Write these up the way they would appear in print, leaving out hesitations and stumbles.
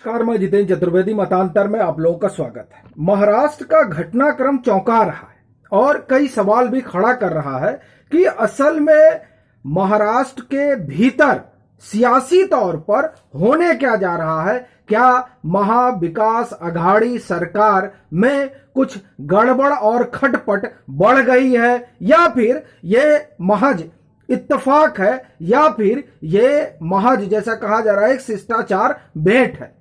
नमस्कार, मैं जितेंद्र चतुर्वेदी। मतांतर में आप लोगों का स्वागत है। महाराष्ट्र का घटनाक्रम चौंका रहा है और कई सवाल भी खड़ा कर रहा है कि असल में महाराष्ट्र के भीतर सियासी तौर पर होने क्या जा रहा है। क्या महाविकास आघाड़ी सरकार में कुछ गड़बड़ और खटपट बढ़ गई है, या फिर ये महज इत्तेफाक है, या फिर ये महज जैसा कहा जा रहा है एक शिष्टाचार भेंट है।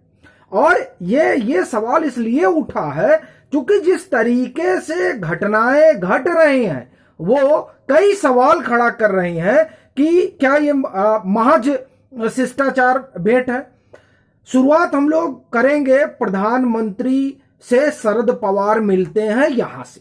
और ये सवाल इसलिए उठा है क्योंकि जिस तरीके से घटनाएं घट रही हैं वो कई सवाल खड़ा कर रही हैं कि क्या ये महज शिष्टाचार भेंट है। शुरुआत हम लोग करेंगे प्रधानमंत्री से शरद पवार मिलते हैं यहां से,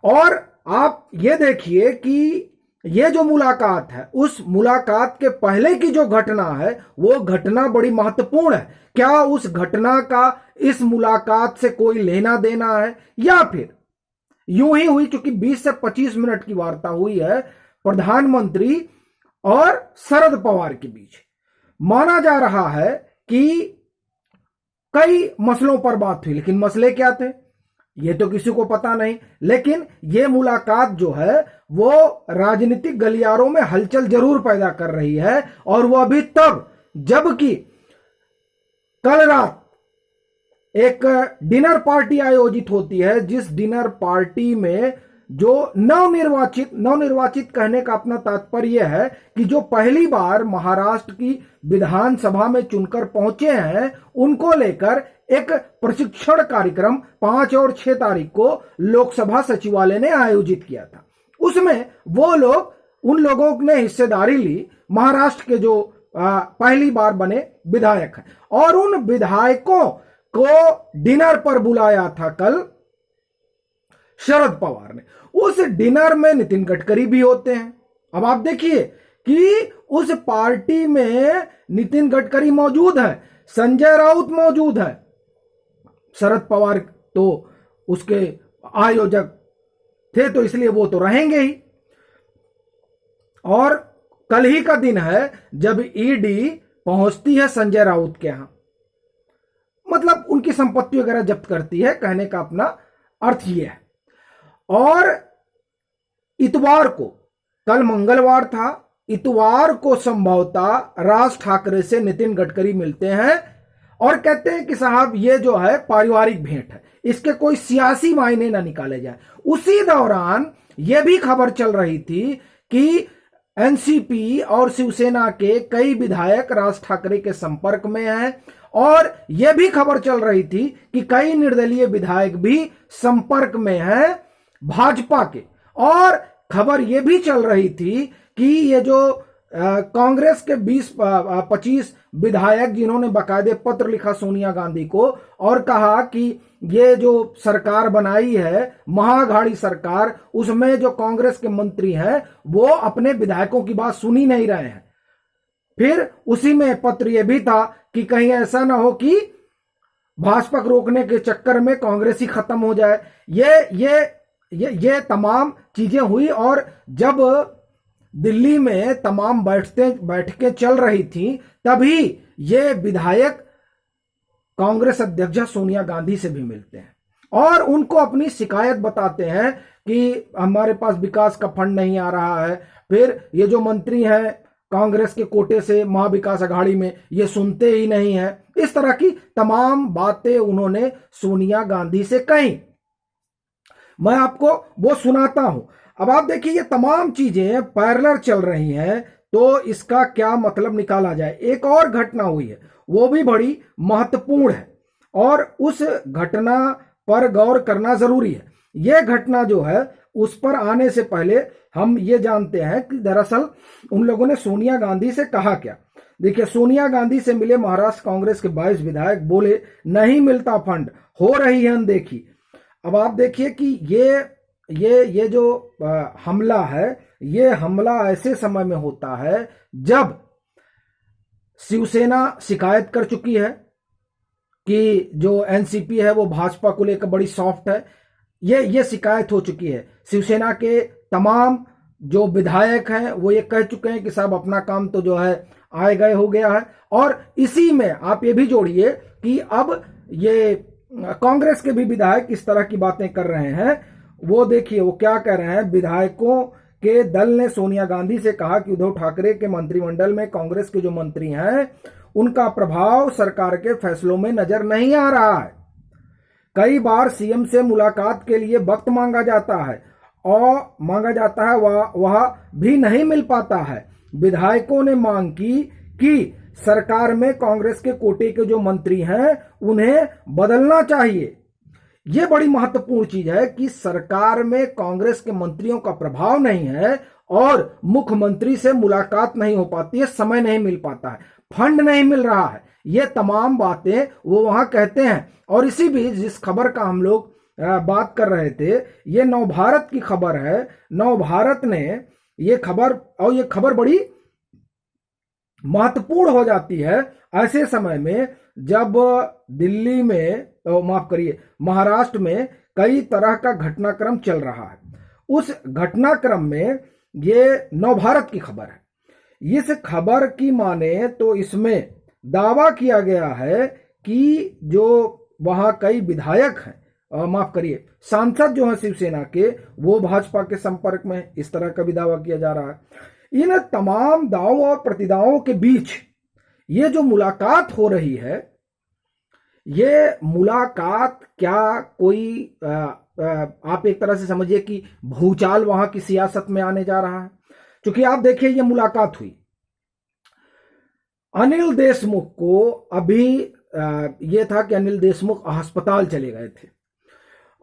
और आप ये देखिए कि ये जो मुलाकात है उस मुलाकात के पहले की जो घटना है वो घटना बड़ी महत्वपूर्ण है। क्या उस घटना का इस मुलाकात से कोई लेना देना है, या फिर यूं ही हुई क्योंकि 20 से 25 मिनट की वार्ता हुई है प्रधानमंत्री और शरद पवार के बीच। माना जा रहा है कि कई मसलों पर बात हुई, लेकिन मसले क्या थे ये तो किसी को पता नहीं। लेकिन ये मुलाकात जो है वो राजनीतिक गलियारों में हलचल जरूर पैदा कर रही है, और वो अभी तब जबकि कल रात एक डिनर पार्टी आयोजित होती है, जिस डिनर पार्टी में जो नवनिर्वाचित कहने का अपना तात्पर्य है कि जो पहली बार महाराष्ट्र की विधानसभा में चुनकर पहुंचे हैं उनको लेकर एक प्रशिक्षण कार्यक्रम 5 और 6 तारीख को लोकसभा सचिवालय ने आयोजित किया था। उसमें वो लोग उन लोगों ने हिस्सेदारी ली महाराष्ट्र के जो पहली बार बने विधायक हैं, और उन विधायकों को डिनर पर बुलाया था कल शरद पवार ने। उस डिनर में नितिन गडकरी भी होते हैं। अब आप देखिए कि उस पार्टी में नितिन गडकरी मौजूद है, संजय राउत मौजूद है, शरद पवार तो उसके आयोजक थे तो इसलिए वो तो रहेंगे ही। और कल ही का दिन है जब ईडी पहुंचती है संजय राउत के यहां, मतलब उनकी संपत्ति वगैरह जब्त करती है, कहने का अपना अर्थ यह है। और इतवार को, कल मंगलवार था, इतवार को संभवतः राज ठाकरे से नितिन गडकरी मिलते हैं और कहते हैं कि साहब ये जो है पारिवारिक भेंट है, इसके कोई सियासी मायने ना निकाले जाए। उसी दौरान यह भी खबर चल रही थी कि एनसीपी और शिवसेना के कई विधायक राज ठाकरे के संपर्क में हैं, और यह भी खबर चल रही थी कि कई निर्दलीय विधायक भी संपर्क में हैं भाजपा के। और खबर यह भी चल रही थी कि ये जो कांग्रेस के 20-25 विधायक जिन्होंने बाकायदे पत्र लिखा सोनिया गांधी को और कहा कि ये जो सरकार बनाई है महाअघाड़ी सरकार, उसमें जो कांग्रेस के मंत्री हैं वो अपने विधायकों की बात सुन ही नहीं रहे हैं। फिर उसी में पत्र यह भी था कि कहीं ऐसा ना हो कि भाजपा को रोकने के चक्कर में कांग्रेस ही खत्म हो जाए। ये तमाम चीजें हुई, और जब दिल्ली में तमाम बैठकें चल रही थी तभी ये विधायक कांग्रेस अध्यक्ष सोनिया गांधी से भी मिलते हैं और उनको अपनी शिकायत बताते हैं कि हमारे पास विकास का फंड नहीं आ रहा है। फिर ये जो मंत्री हैं कांग्रेस के कोटे से महाविकास आघाड़ी में, ये सुनते ही नहीं हैं। इस तरह की तमाम बातें उन्होंने सोनिया गांधी से कही। मैं आपको वो सुनाता हूं। अब आप देखिए ये तमाम चीजें पैरेलल चल रही हैं, तो इसका क्या मतलब निकाला जाए। एक और घटना हुई है, वो भी बड़ी महत्वपूर्ण है और उस घटना पर गौर करना जरूरी है। यह घटना जो है उस पर आने से पहले हम ये जानते हैं कि दरअसल उन लोगों ने सोनिया गांधी से कहा क्या। देखिए, सोनिया गांधी से मिले महाराष्ट्र कांग्रेस के 22 विधायक, बोले नहीं मिलता फंड, हो रही है अनदेखी। अब आप देखिए कि ये जो हमला है, ये हमला ऐसे समय में होता है जब शिवसेना शिकायत कर चुकी है कि जो एनसीपी है वो भाजपा को लेकर बड़ी सॉफ्ट है। ये शिकायत हो चुकी है। शिवसेना के तमाम जो विधायक हैं वो ये कह चुके हैं कि साहब अपना काम तो जो है आए गए हो गया है। और इसी में आप ये भी जोड़िए कि अब ये कांग्रेस के भी विधायक इस तरह की बातें कर रहे हैं। वो देखिए वो क्या कह रहे हैं, विधायकों के दल ने सोनिया गांधी से कहा कि उद्धव ठाकरे के मंत्रिमंडल में कांग्रेस के जो मंत्री हैं उनका प्रभाव सरकार के फैसलों में नजर नहीं आ रहा है। कई बार सीएम से मुलाकात के लिए वक्त मांगा जाता है वह भी नहीं मिल पाता है। विधायकों ने मांग की कि सरकार में कांग्रेस के कोटे के जो मंत्री हैं उन्हें बदलना चाहिए। यह बड़ी महत्वपूर्ण चीज है कि सरकार में कांग्रेस के मंत्रियों का प्रभाव नहीं है और मुख्यमंत्री से मुलाकात नहीं हो पाती है, समय नहीं मिल पाता है, फंड नहीं मिल रहा है। ये तमाम बातें वो वहां कहते हैं। और इसी बीच जिस खबर का हम लोग बात कर रहे थे, ये नवभारत की खबर है। नवभारत ने ये खबर, और ये खबर बड़ी महत्वपूर्ण हो जाती है ऐसे समय में जब दिल्ली में, माफ करिए, महाराष्ट्र में कई तरह का घटनाक्रम चल रहा है। उस घटनाक्रम में ये नवभारत की खबर है। इस खबर की माने तो इसमें दावा किया गया है कि जो वहां कई विधायक हैं, माफ करिए, सांसद जो हैं शिवसेना के, वो भाजपा के संपर्क में, इस तरह का भी दावा किया जा रहा है। इन तमाम दावों और प्रतिदावों के बीच ये जो मुलाकात हो रही है, ये मुलाकात क्या कोई आप एक तरह से समझिए कि भूचाल वहां की सियासत में आने जा रहा है। क्योंकि आप देखिए ये मुलाकात हुई, अनिल देशमुख को अभी ये था कि अनिल देशमुख अस्पताल चले गए थे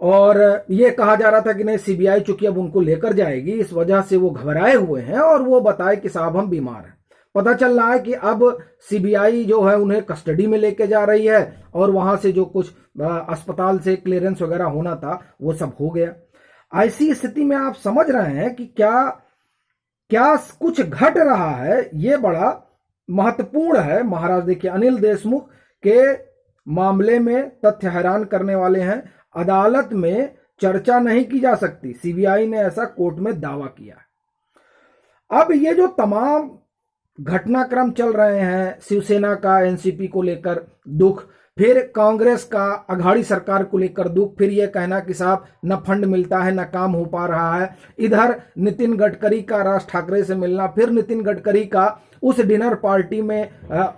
और ये कहा जा रहा था कि नहीं, सीबीआई चूंकि अब उनको लेकर जाएगी, इस वजह से वो घबराए हुए हैं और वो बताए कि साहब हम बीमार हैं। पता चल रहा है कि अब सीबीआई जो है उन्हें कस्टडी में लेके जा रही है और वहां से जो कुछ अस्पताल से क्लियरेंस वगैरह होना था वो सब हो गया। ऐसी स्थिति में आप समझ रहे हैं कि क्या कुछ घट रहा है। ये बड़ा महत्वपूर्ण है। महाराज देखिए, अनिल देशमुख के मामले में तथ्य हैरान करने वाले हैं। अदालत में चर्चा नहीं की जा सकती, सीबीआई ने ऐसा कोर्ट में दावा किया। अब ये जो तमाम घटनाक्रम चल रहे हैं, शिवसेना का एनसीपी को लेकर दुख, फिर कांग्रेस का अघाड़ी सरकार को लेकर दुख, फिर यह कहना कि साहब न फंड मिलता है न काम हो पा रहा है, इधर नितिन गडकरी का राज ठाकरे से मिलना, फिर नितिन गडकरी का उस डिनर पार्टी में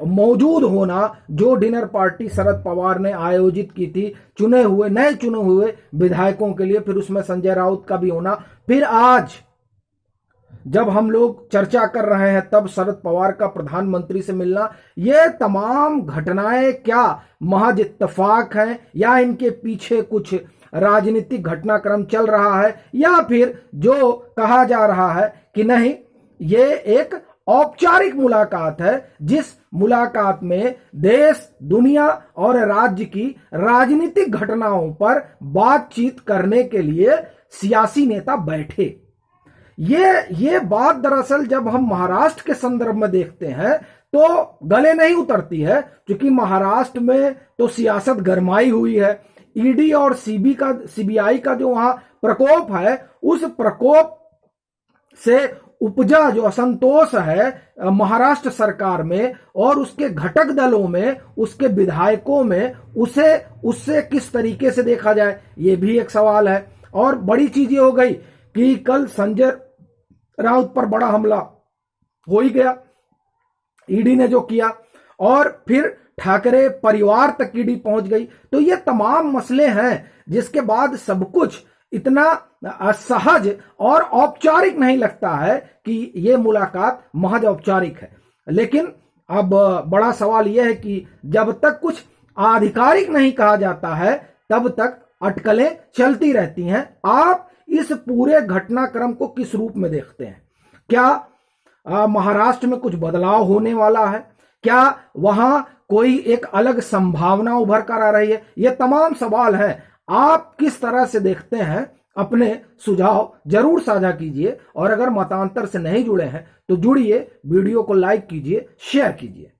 मौजूद होना जो डिनर पार्टी शरद पवार ने आयोजित की थी नए चुने हुए विधायकों के लिए, फिर उसमें संजय राउत का भी होना, फिर आज जब हम लोग चर्चा कर रहे हैं तब शरद पवार का प्रधानमंत्री से मिलना। ये तमाम घटनाएं क्या महज इत्तेफाक हैं या इनके पीछे कुछ राजनीतिक घटनाक्रम चल रहा है, या फिर जो कहा जा रहा है कि नहीं, ये एक औपचारिक मुलाकात है जिस मुलाकात में देश, दुनिया और राज्य की राजनीतिक घटनाओं पर बातचीत करने के लिए सियासी नेता बैठे। ये बात दरअसल जब हम महाराष्ट्र के संदर्भ में देखते हैं तो गले नहीं उतरती है, क्योंकि महाराष्ट्र में तो सियासत गरमाई हुई है। ईडी और सीबीआई का जो वहां प्रकोप है, उस प्रकोप से उपजा जो असंतोष है महाराष्ट्र सरकार में और उसके घटक दलों में, उसके विधायकों में, उससे किस तरीके से देखा जाए, ये भी एक सवाल है। और बड़ी चीज ये हो गई कि कल संजय राउत पर बड़ा हमला हो ही गया, ईडी ने जो किया, और फिर ठाकरे परिवार तक ईडी पहुंच गई। तो ये तमाम मसले हैं जिसके बाद सब कुछ इतना सहज और औपचारिक नहीं लगता है कि ये मुलाकात महज औपचारिक है। लेकिन अब बड़ा सवाल यह है कि जब तक कुछ आधिकारिक नहीं कहा जाता है तब तक अटकलें चलती रहती हैं। आप इस पूरे घटनाक्रम को किस रूप में देखते हैं? क्या महाराष्ट्र में कुछ बदलाव होने वाला है? क्या वहां कोई एक अलग संभावना उभर कर आ रही है? ये तमाम सवाल हैं। आप किस तरह से देखते हैं? अपने सुझाव जरूर साझा कीजिए और अगर मतांतर से नहीं जुड़े हैं तो जुड़िए, वीडियो को लाइक कीजिए, शेयर कीजिए।